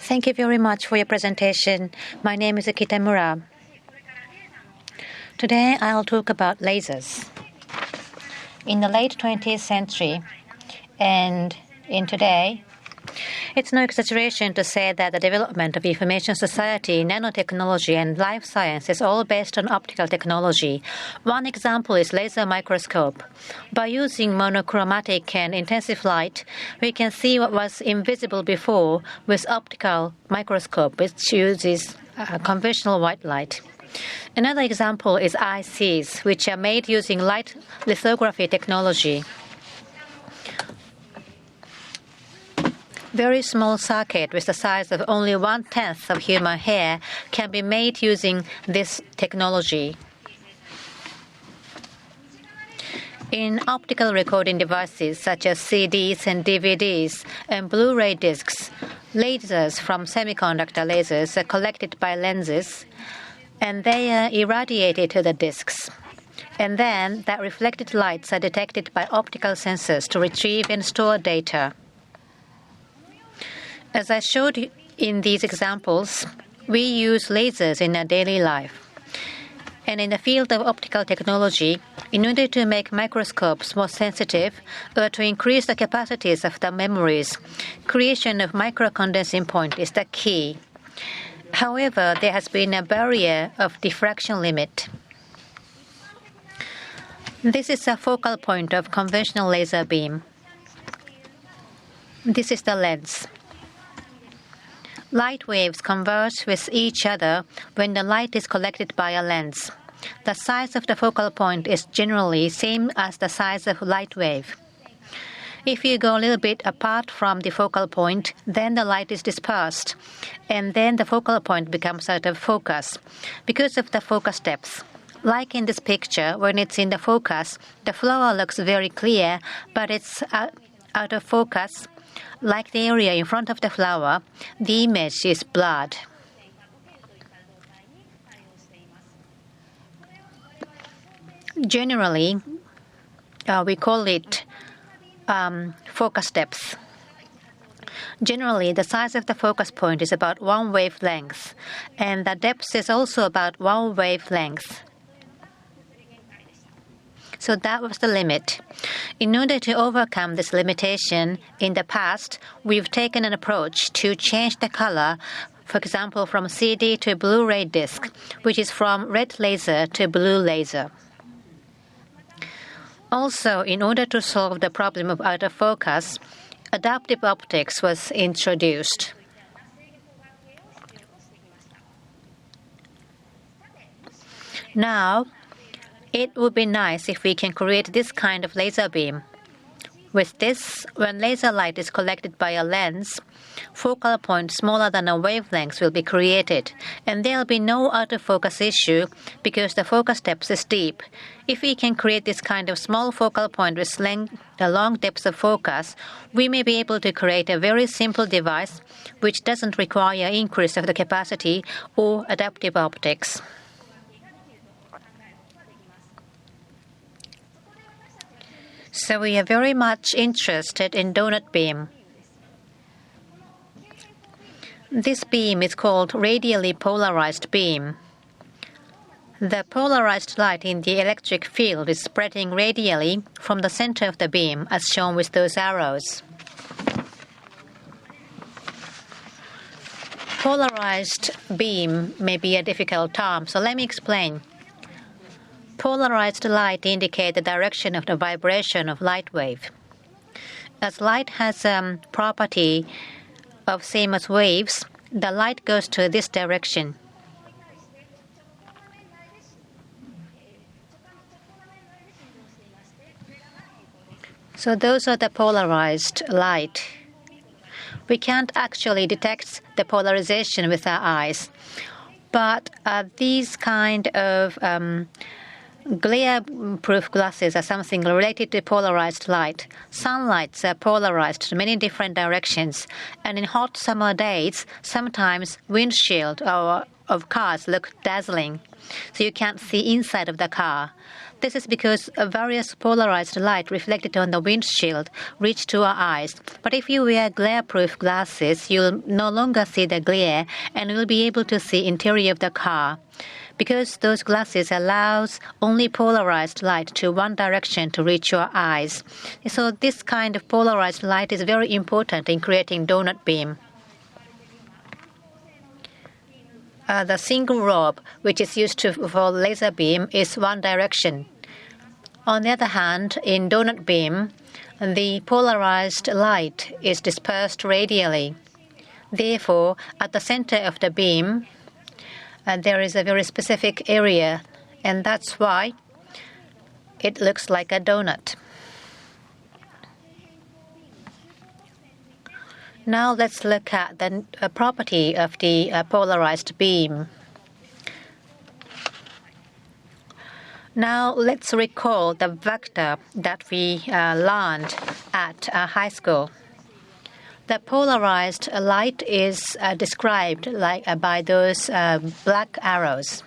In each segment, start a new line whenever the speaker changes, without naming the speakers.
Thank you very much for your presentation. My name is Kitamura. Today I'll talk about lasers. In the late 20th century and in today, it's no exaggeration to say that the development of information society, nanotechnology, and life science is all based on optical technology. One example is laser microscope. By using monochromatic and intensive light, we can see what was invisible before with optical microscope, which uses conventional white light. Another example is ICs, which are made using light lithography technology. Very small circuit with the size of only 1/10 of human hair can be made using this technology. In optical recording devices such as CDs and DVDs and Blu-ray discs, lasers from semi-conductor lasers are collected by lenses and they are irradiated to the discs. And then that reflected lights are detected by optical sensors to retrieve and store data. As I showed in these examples, we use lasers in our daily life. And in the field of optical technology, in order to make microscopes more sensitive or to increase the capacities of the memories, creation of microcondensing point is the key. However, there has been a barrier of diffraction limit. This is a focal point of conventional laser beam. This is the lens. Light waves converge with each other when the light is collected by a lens. The size of the focal point is generally same as the size of light wave. If you go a little bit apart from the focal point, then the light is dispersed, and then the focal point becomes out of focus because of the focus depth. Like in this picture, when it's in the focus, the flower looks very clear, but it's out of focus. Like the area in front of the flower, the image is blurred. Generally, we call it focus depth. Generally, the size of the focus point is about 1 wavelength, and the depth is also about 1 wavelength. So that was the limit. In order to overcome this limitation, in the past, we've taken an approach to change the color, for example, from CD to Blu-ray disc, which is from red laser to blue laser. Also, in order to solve the problem of out of focus, adaptive optics was introduced. Now, it would be nice if we can create this kind of laser beam. With this, when laser light is collected by a lens, focal point smaller than a wavelength will be created, and there will be no out-of-focus issue because the focus depth is deep. If we can create this kind of small focal point with the long depth of focus, we may be able to create a very simple device which doesn't require increase of the capacity or adaptive optics. So we are very much interested in donut beam. This beam is called radially polarized beam. The polarized light in the electric field is spreading radially from the center of the beam, as shown with those arrows. Polarized beam may be a difficult term, so let me explain. Polarized light indicates the direction of the vibration of light wave. As light has a property of same as waves, the light goes to this direction. So those are the polarized light. We can't actually detect the polarization with our eyes, but these kind of glare-proof glasses are something related to polarized light. Sunlights are polarized to many different directions, and in hot summer days, sometimes windshield or of cars look dazzling, so you can't see inside of the car. This is because various polarized light reflected on the windshield reach to our eyes. But if you wear glare-proof glasses, you'll no longer see the glare and will be able to see interior of the car. Because those glasses allows only polarized light to one direction to reach your eyes. So this kind of polarized light is very important in creating donut beam. The single robe, which is used for laser beam, is one direction. On the other hand, in donut beam, the polarized light is dispersed radially. Therefore, at the center of the beam, there is a very specific area, and that's why it looks like a donut. Now let's look at the property of the polarized beam. Now let's recall the vector that we learned at high school. The polarized light is described by those black arrows.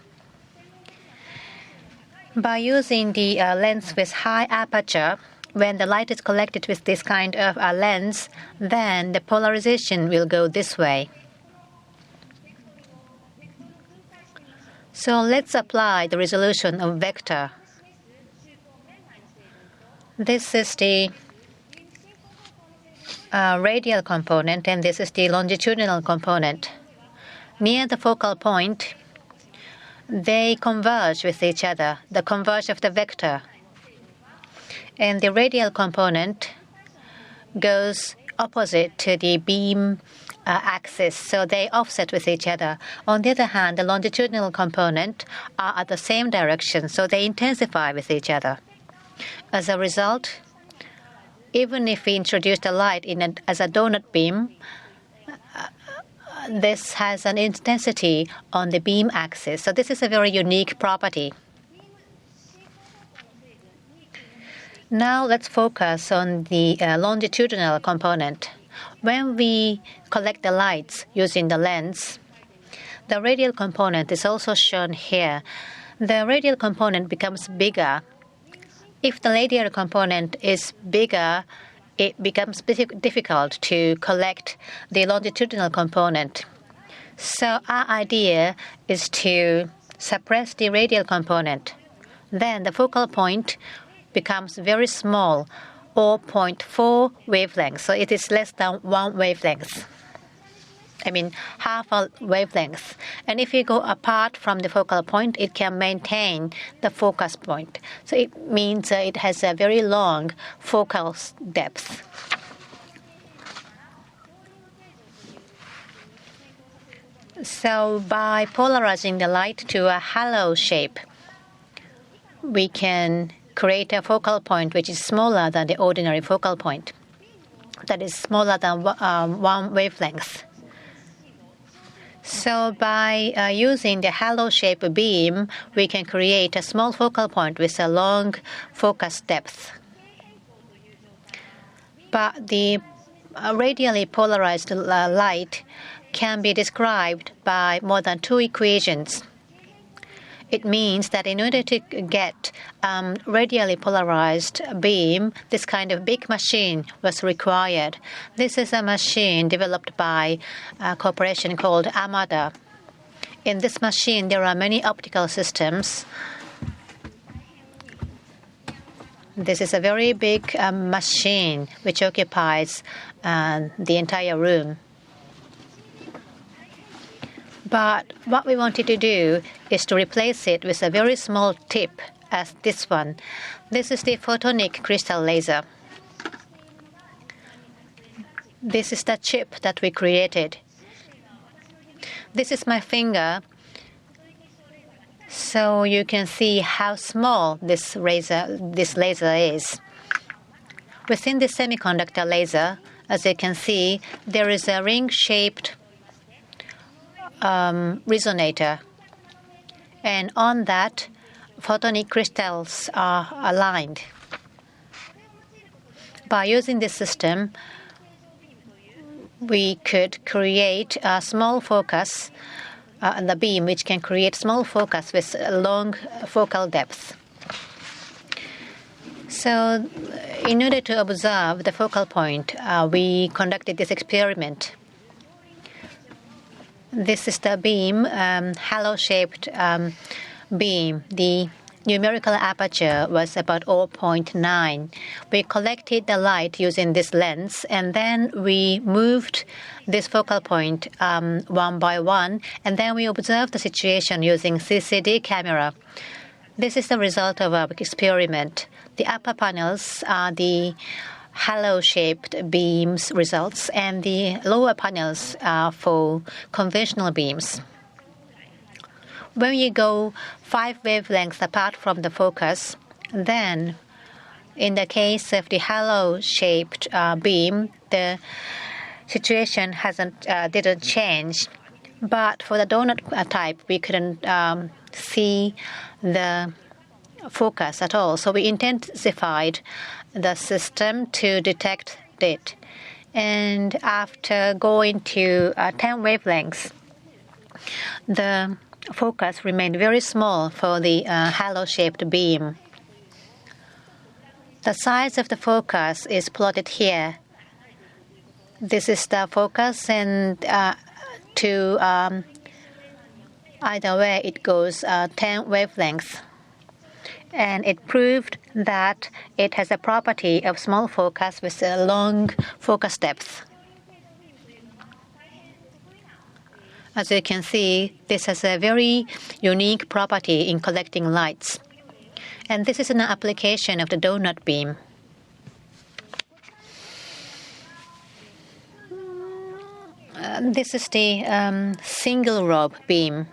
By using the lens with high aperture, when the light is collected with this kind of lens, then the polarization will go this way. So let's apply the resolution of vector. This is the radial component, and this is the longitudinal component. Near the focal point, they converge with each other, the converge of the vector. And the radial component goes opposite to the beam axis, so they offset with each other. On the other hand, the longitudinal component are at the same direction, so they intensify with each other. As a result, even if we introduce the light as a donut beam, this has an intensity on the beam axis. So this is a very unique property. Now let's focus on the longitudinal component. When we collect the lights using the lens, the radial component is also shown here. The radial component becomes bigger. If the radial component is bigger, it becomes difficult to collect the longitudinal component. So our idea is to suppress the radial component. Then the focal point becomes very small, or 0.4 wavelength. So it is less than 1 wavelength. Half a wavelength. And if you go apart from the focal point, it can maintain the focus point. So it means it has a very long focal depth. So by polarizing the light to a halo shape, we can create a focal point which is smaller than the ordinary focal point. That is smaller than 1 wavelength. So by using the halo-shaped beam, we can create a small focal point with a long focus depth. But the radially polarized light can be described by more than 2 equations. It means that in order to get radially polarized beam, this kind of big machine was required. This is a machine developed by a corporation called Amada. In this machine, there are many optical systems. This is a very big machine which occupies the entire room. But what we wanted to do is to replace it with a very small tip as this one. This is the Photonic Crystal laser. This is the chip that we created. This is my finger, so you can see how small this laser is. Within the semi-conductor laser, as you can see, there is a ring-shaped resonator, and on that photonic crystals are aligned. By using this system, we could create a small focus the beam, which can create small focus with long focal depth. So in order to observe the focal point, we conducted this experiment. This is the beam, halo-shaped beam. The numerical aperture was about 0.9. We collected the light using this lens, and then we moved this focal point one by one, and then we observed the situation using CCD camera. This is the result of our experiment. The upper panels are the halo-shaped beams results, and the lower panels are for conventional beams. When you go 5 wavelengths apart from the focus, then in the case of the halo-shaped beam, the situation didn't change. But for the donut type, we couldn't see the focus at all. So we intensified the system to detect it. And after going to 10 wavelengths, the focus remained very small for the halo-shaped beam. The size of the focus is plotted here. This is the focus, and to either way it goes 10 wavelengths. And it proved that it has a property of small focus with a long focus depth. As you can see, this has a very unique property in collecting lights. And this is an application of the donut beam. This is the single robe beam.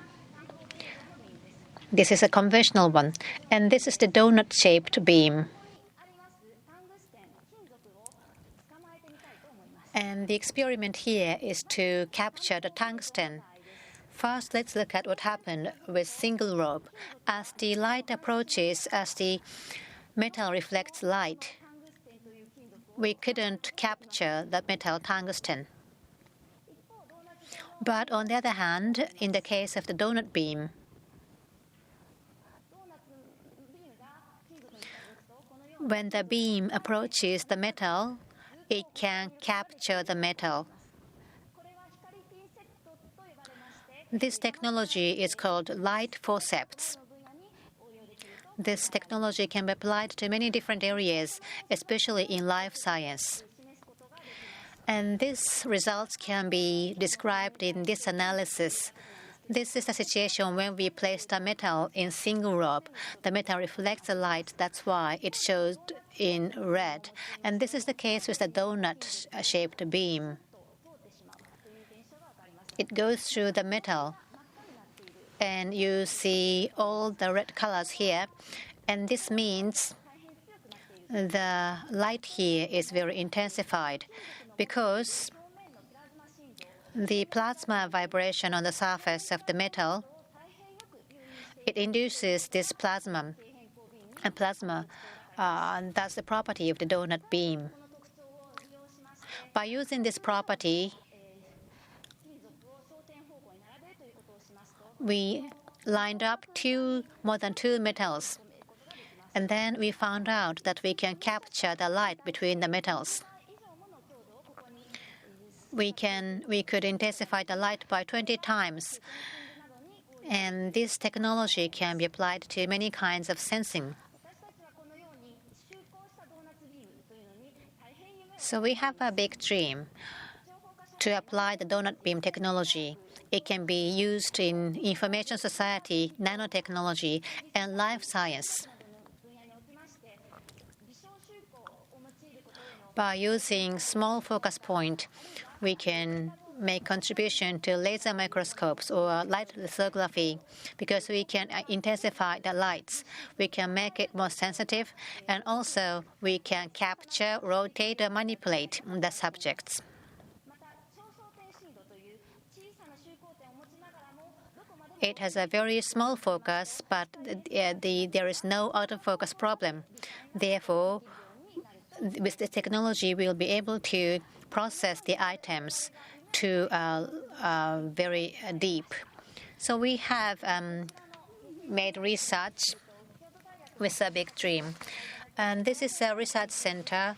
This is a conventional one. And this is the donut-shaped beam. And the experiment here is to capture the tungsten. First, let's look at what happened with single robe. As the light approaches, as the metal reflects light, we couldn't capture the metal tungsten. But on the other hand, in the case of the donut beam, when the beam approaches the metal, it can capture the metal. This technology is called light forceps. This technology can be applied to many different areas, especially in life science. And these results can be described in this analysis. This is the situation when we place the metal in single robe. The metal reflects the light, that's why it shows in red. And this is the case with the donut-shaped beam. It goes through the metal, and you see all the red colors here. And this means the light here is very intensified because the plasma vibration on the surface of the metal, it induces this plasma. And plasma, that's the property of the donut beam. By using this property, we lined up more than two metals. And then we found out that we can capture the light between the metals. We could intensify the light by 20 times. And this technology can be applied to many kinds of sensing. So we have a big dream to apply the donut beam technology. It can be used in information society, nanotechnology, and life science. By using small focus point, we can make contribution to laser microscopes or light lithography because we can intensify the lights. We can make it more sensitive, and also we can capture, rotate, or manipulate the subjects. It has a very small focus, but there is no autofocus problem. Therefore, with the technology, we will be able to process the items to very deep. So we have made research with a big dream. And this is a research center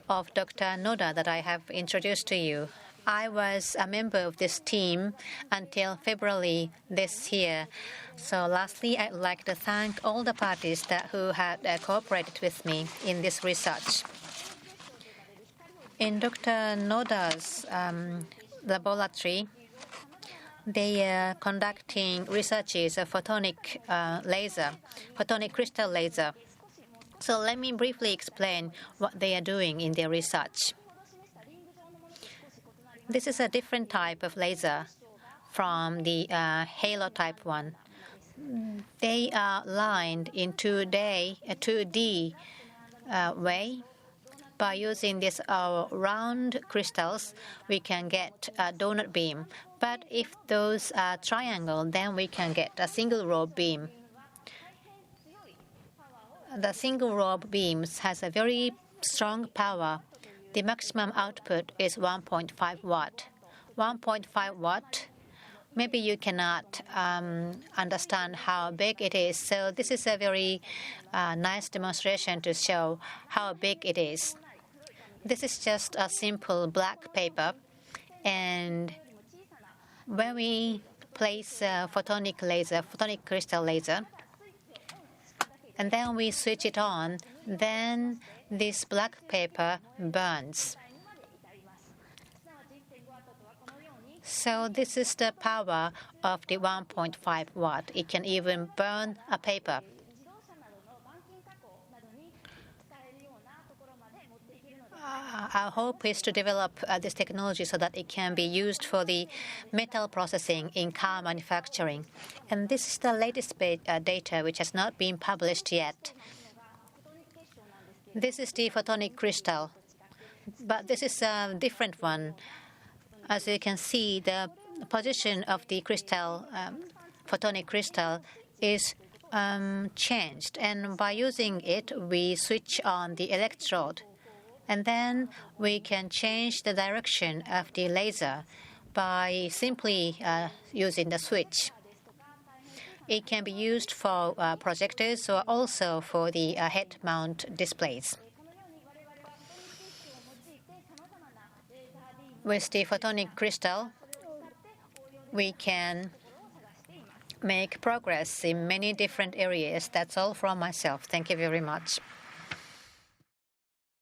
of Dr. Noda that I have introduced to you. I was a member of this team until February this year. So lastly, I'd like to thank all the parties who had cooperated with me in this research. In Dr. Noda's laboratory, they are conducting researches of photonic crystal laser. So let me briefly explain what they are doing in their research. This is a different type of laser from the halo type one. They are lined in 2D way. By using these round crystals, we can get a donut beam. But if those are triangle, then we can get a single row beam. The single row beams has a very strong power. The maximum output is 1.5 watt. 1.5 watt. Maybe you cannot understand how big it is. So this is a very nice demonstration to show how big it is. This is just a simple black paper, and when we place a photonic crystal laser, and then we switch it on, then this black paper burns. So this is the power of the 1.5 watt. It can even burn a paper. Our hope is to develop this technology so that it can be used for the metal processing in car manufacturing. And this is the latest data which has not been published yet. This is the photonic crystal, but this is a different one. As you can see, the position of the crystal, photonic crystal, is changed. And by using it, we switch on the electrode. And then we can change the direction of the laser by simply using the switch. It can be used for projectors or also for the head mount displays. With the photonic crystal, we can make progress in many different areas. That's all from myself. Thank you very much.